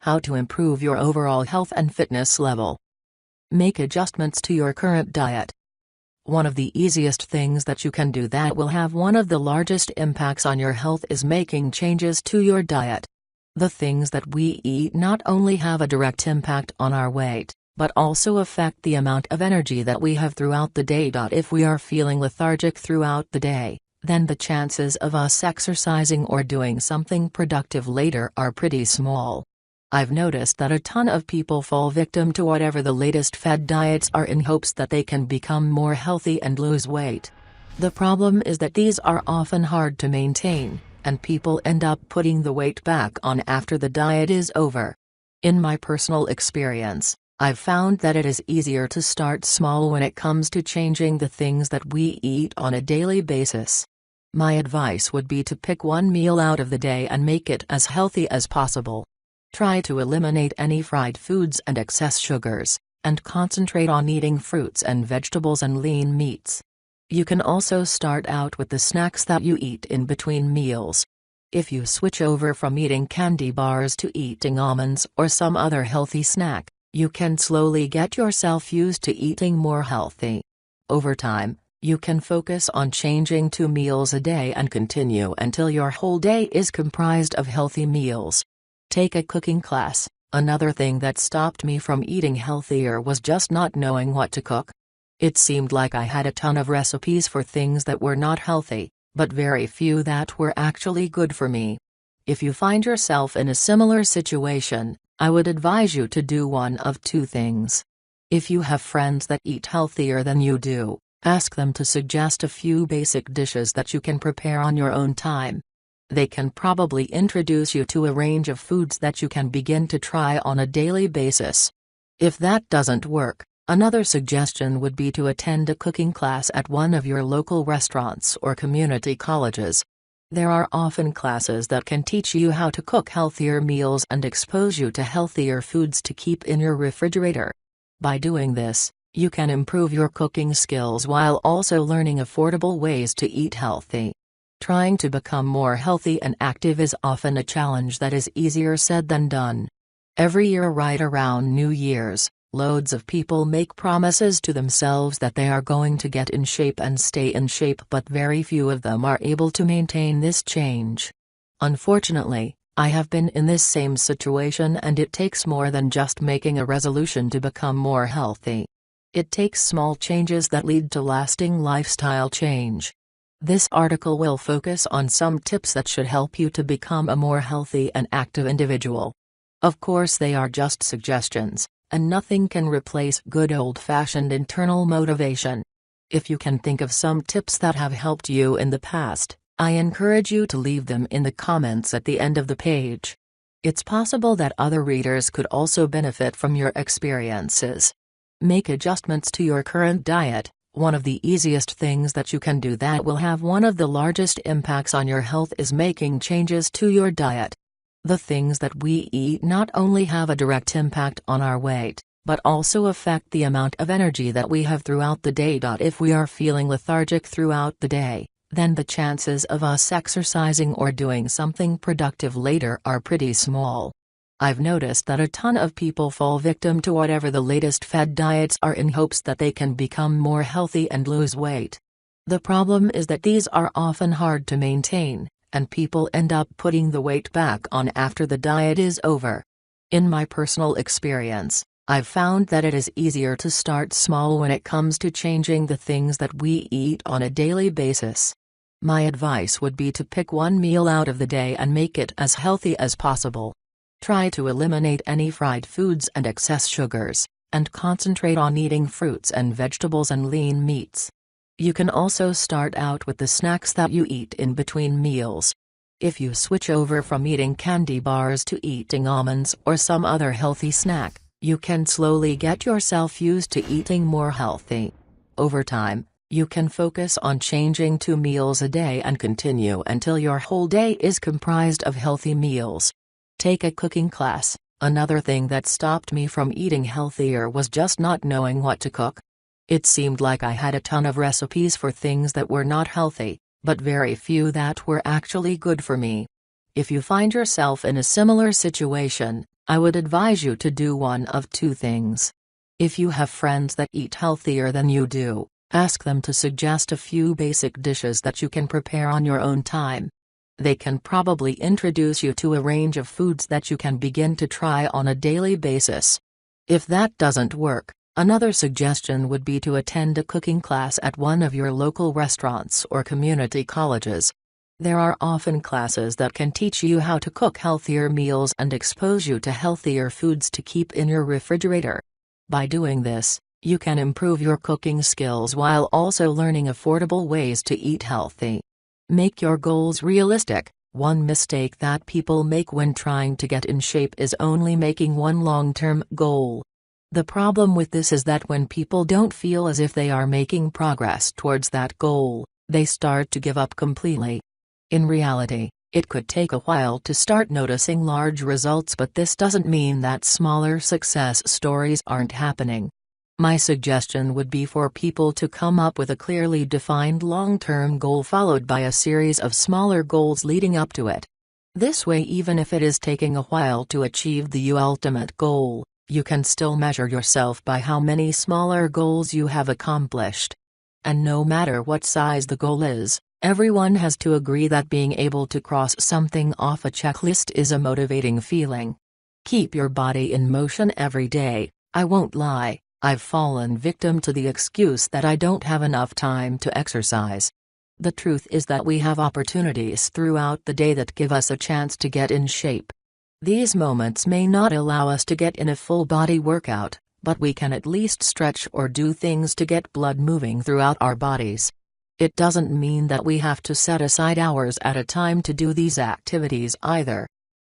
How to improve your overall health and fitness level. Make adjustments to your current diet. One of the easiest things that you can do that will have one of the largest impacts on your health is making changes to your diet. The things that we eat not only have a direct impact on our weight, but also affect the amount of energy that we have throughout the day. If we are feeling lethargic throughout the day, then the chances of us exercising or doing something productive later are pretty small. I've noticed that a ton of people fall victim to whatever the latest fad diets are in hopes that they can become more healthy and lose weight. The problem is that these are often hard to maintain, and people end up putting the weight back on after the diet is over. In my personal experience, I've found that it is easier to start small when it comes to changing the things that we eat on a daily basis. My advice would be to pick one meal out of the day and make it as healthy as possible. Try to eliminate any fried foods and excess sugars, and concentrate on eating fruits and vegetables and lean meats. You can also start out with the snacks that you eat in between meals. If you switch over from eating candy bars to eating almonds or some other healthy snack, you can slowly get yourself used to eating more healthy. Over time, you can focus on changing 2 meals a day and continue until your whole day is comprised of healthy meals. Take a cooking class. Another thing that stopped me from eating healthier was just not knowing what to cook. It seemed like I had a ton of recipes for things that were not healthy, but very few that were actually good for me. If you find yourself in a similar situation, I would advise you to do one of 2 things. If you have friends that eat healthier than you do, ask them to suggest a few basic dishes that you can prepare on your own time. They can probably introduce you to a range of foods that you can begin to try on a daily basis. If that doesn't work, another suggestion would be to attend a cooking class at one of your local restaurants or community colleges. There are often classes that can teach you how to cook healthier meals and expose you to healthier foods to keep in your refrigerator. By doing this, you can improve your cooking skills while also learning affordable ways to eat healthy. Trying to become more healthy and active is often a challenge that is easier said than done. Every year right around New Year's, loads of people make promises to themselves that they are going to get in shape and stay in shape, but very few of them are able to maintain this change. Unfortunately, I have been in this same situation, and it takes more than just making a resolution to become more healthy. It takes small changes that lead to lasting lifestyle change. This article will focus on some tips that should help you to become a more healthy and active individual. Of course, they are just suggestions, and nothing can replace good old-fashioned internal motivation. If you can think of some tips that have helped you in the past, I encourage you to leave them in the comments at the end of the page. It's possible that other readers could also benefit from your experiences. Make adjustments to your current diet. One of the easiest things that you can do that will have one of the largest impacts on your health is making changes to your diet. The things that we eat not only have a direct impact on our weight, but also affect the amount of energy that we have throughout the day. If we are feeling lethargic throughout the day, then the chances of us exercising or doing something productive later are pretty small. I've noticed that a ton of people fall victim to whatever the latest fad diets are in hopes that they can become more healthy and lose weight. The problem is that these are often hard to maintain, and people end up putting the weight back on after the diet is over. In my personal experience, I've found that it is easier to start small when it comes to changing the things that we eat on a daily basis. My advice would be to pick one meal out of the day and make it as healthy as possible. Try to eliminate any fried foods and excess sugars, and concentrate on eating fruits and vegetables and lean meats. You can also start out with the snacks that you eat in between meals. If you switch over from eating candy bars to eating almonds or some other healthy snack, you can slowly get yourself used to eating more healthy. Over time, you can focus on changing 2 meals a day and continue until your whole day is comprised of healthy meals. Take a cooking class. Another thing that stopped me from eating healthier was just not knowing what to cook. It seemed like I had a ton of recipes for things that were not healthy, but very few that were actually good for me. If you find yourself in a similar situation, I would advise you to do one of two things. If you have friends that eat healthier than you do, ask them to suggest a few basic dishes that you can prepare on your own time. They can probably introduce you to a range of foods that you can begin to try on a daily basis. If that doesn't work, another suggestion would be to attend a cooking class at one of your local restaurants or community colleges. There are often classes that can teach you how to cook healthier meals and expose you to healthier foods to keep in your refrigerator. By doing this, you can improve your cooking skills while also learning affordable ways to eat healthy. Make your goals realistic. One mistake that people make when trying to get in shape is only making one long-term goal. The problem with this is that when people don't feel as if they are making progress towards that goal, they start to give up completely. In reality, it could take a while to start noticing large results, but this doesn't mean that smaller success stories aren't happening. My suggestion would be for people to come up with a clearly defined long-term goal followed by a series of smaller goals leading up to it. This way, even if it is taking a while to achieve the ultimate goal, you can still measure yourself by how many smaller goals you have accomplished. And no matter what size the goal is, everyone has to agree that being able to cross something off a checklist is a motivating feeling. Keep your body in motion every day. I won't lie, I've fallen victim to the excuse that I don't have enough time to exercise. The truth is that we have opportunities throughout the day that give us a chance to get in shape. These moments may not allow us to get in a full body workout, but we can at least stretch or do things to get blood moving throughout our bodies. It doesn't mean that we have to set aside hours at a time to do these activities either.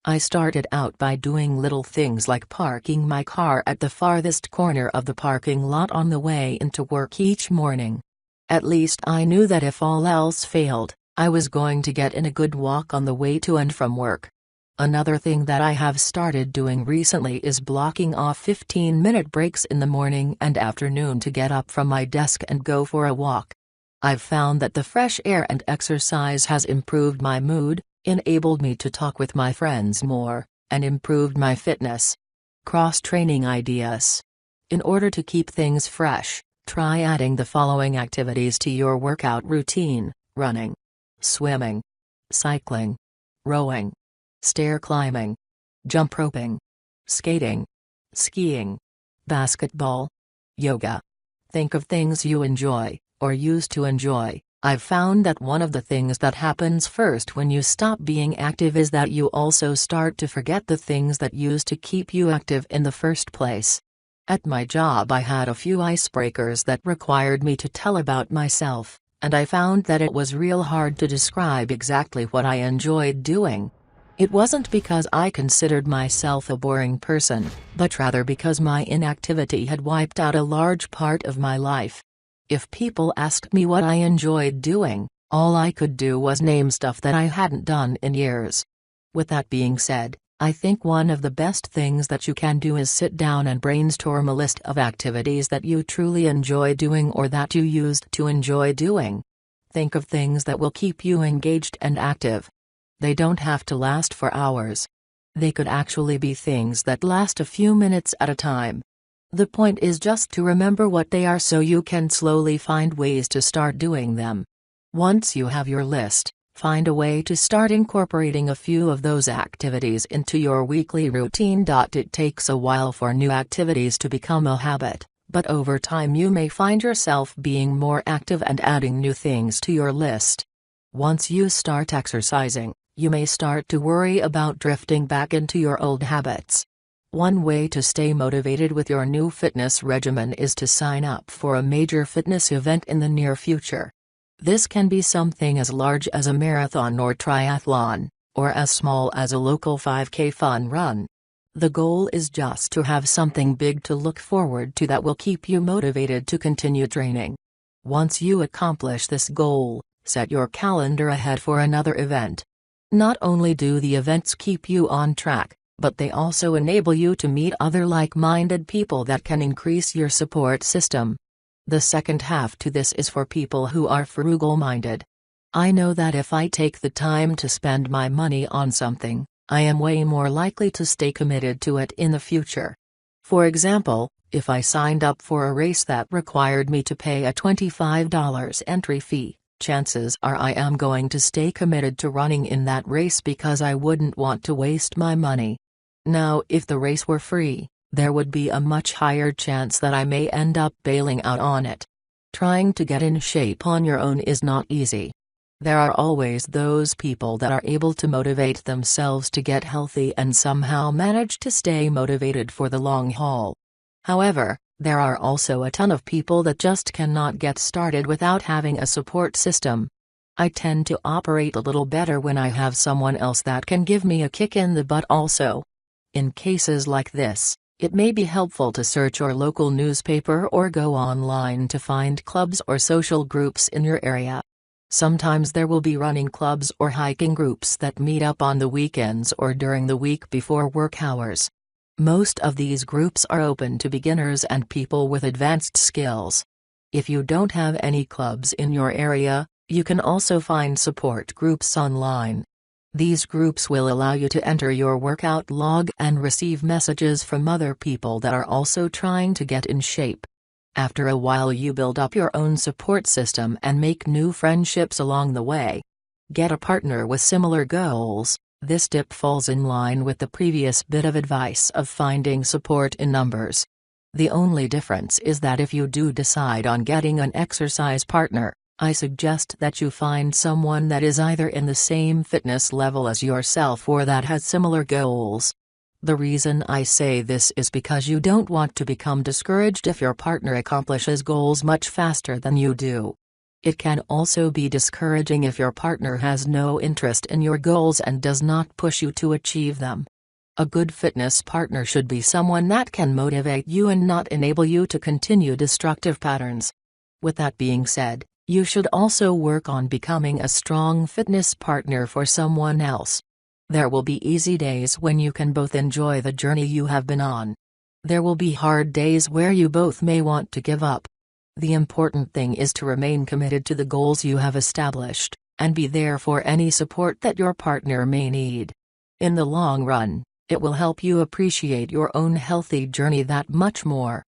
I started out by doing little things like parking my car at the farthest corner of the parking lot on the way into work each morning. At least I knew that if all else failed, I was going to get in a good walk on the way to and from work. Another thing that I have started doing recently is blocking off 15-minute breaks in the morning and afternoon to get up from my desk and go for a walk. I've found that the fresh air and exercise has improved my mood, enabled me to talk with my friends more, and improved my fitness. Cross-training ideas. In order to keep things fresh, try adding the following activities to your workout routine: running, swimming, cycling, rowing, stair climbing, jump roping, skating, skiing, basketball, yoga. Think of things you enjoy, or used to enjoy. I've found that one of the things that happens first when you stop being active is that you also start to forget the things that used to keep you active in the first place. At my job, I had a few icebreakers that required me to tell about myself, and I found that it was real hard to describe exactly what I enjoyed doing. It wasn't because I considered myself a boring person, but rather because my inactivity had wiped out a large part of my life. If people asked me what I enjoyed doing, all I could do was name stuff that I hadn't done in years. With that being said, I think one of the best things that you can do is sit down and brainstorm a list of activities that you truly enjoy doing or that you used to enjoy doing. Think of things that will keep you engaged and active. They don't have to last for hours. They could actually be things that last a few minutes at a time. The point is just to remember what they are so you can slowly find ways to start doing them. Once you have your list, find a way to start incorporating a few of those activities into your weekly routine. It takes a while for new activities to become a habit, but over time you may find yourself being more active and adding new things to your list. Once you start exercising, you may start to worry about drifting back into your old habits. One way to stay motivated with your new fitness regimen is to sign up for a major fitness event in the near future. This can be something as large as a marathon or triathlon, or as small as a local 5K fun run. The goal is just to have something big to look forward to that will keep you motivated to continue training. Once you accomplish this goal, set your calendar ahead for another event. Not only do the events keep you on track, but they also enable you to meet other like-minded people that can increase your support system. The second half to this is for people who are frugal-minded. I know that if I take the time to spend my money on something, I am way more likely to stay committed to it in the future. For example, if I signed up for a race that required me to pay a $25 entry fee, chances are I am going to stay committed to running in that race because I wouldn't want to waste my money. Now, if the race were free, there would be a much higher chance that I may end up bailing out on it. Trying to get in shape on your own is not easy. There are always those people that are able to motivate themselves to get healthy and somehow manage to stay motivated for the long haul. However, there are also a ton of people that just cannot get started without having a support system. I tend to operate a little better when I have someone else that can give me a kick in the butt also. In cases like this, it may be helpful to search your local newspaper or go online to find clubs or social groups in your area. Sometimes there will be running clubs or hiking groups that meet up on the weekends or during the week before work hours. Most of these groups are open to beginners and people with advanced skills. If you don't have any clubs in your area, you can also find support groups online. These groups will allow you to enter your workout log and receive messages from other people that are also trying to get in shape. After a while you build up your own support system and make new friendships along the way. Get a partner with similar goals. This tip falls in line with the previous bit of advice of finding support in numbers. The only difference is that if you do decide on getting an exercise partner, I suggest that you find someone that is either in the same fitness level as yourself or that has similar goals. The reason I say this is because you don't want to become discouraged if your partner accomplishes goals much faster than you do. It can also be discouraging if your partner has no interest in your goals and does not push you to achieve them. A good fitness partner should be someone that can motivate you and not enable you to continue destructive patterns. With that being said, you should also work on becoming a strong fitness partner for someone else. There will be easy days when you can both enjoy the journey you have been on. There will be hard days where you both may want to give up. The important thing is to remain committed to the goals you have established, and be there for any support that your partner may need. In the long run, it will help you appreciate your own healthy journey that much more.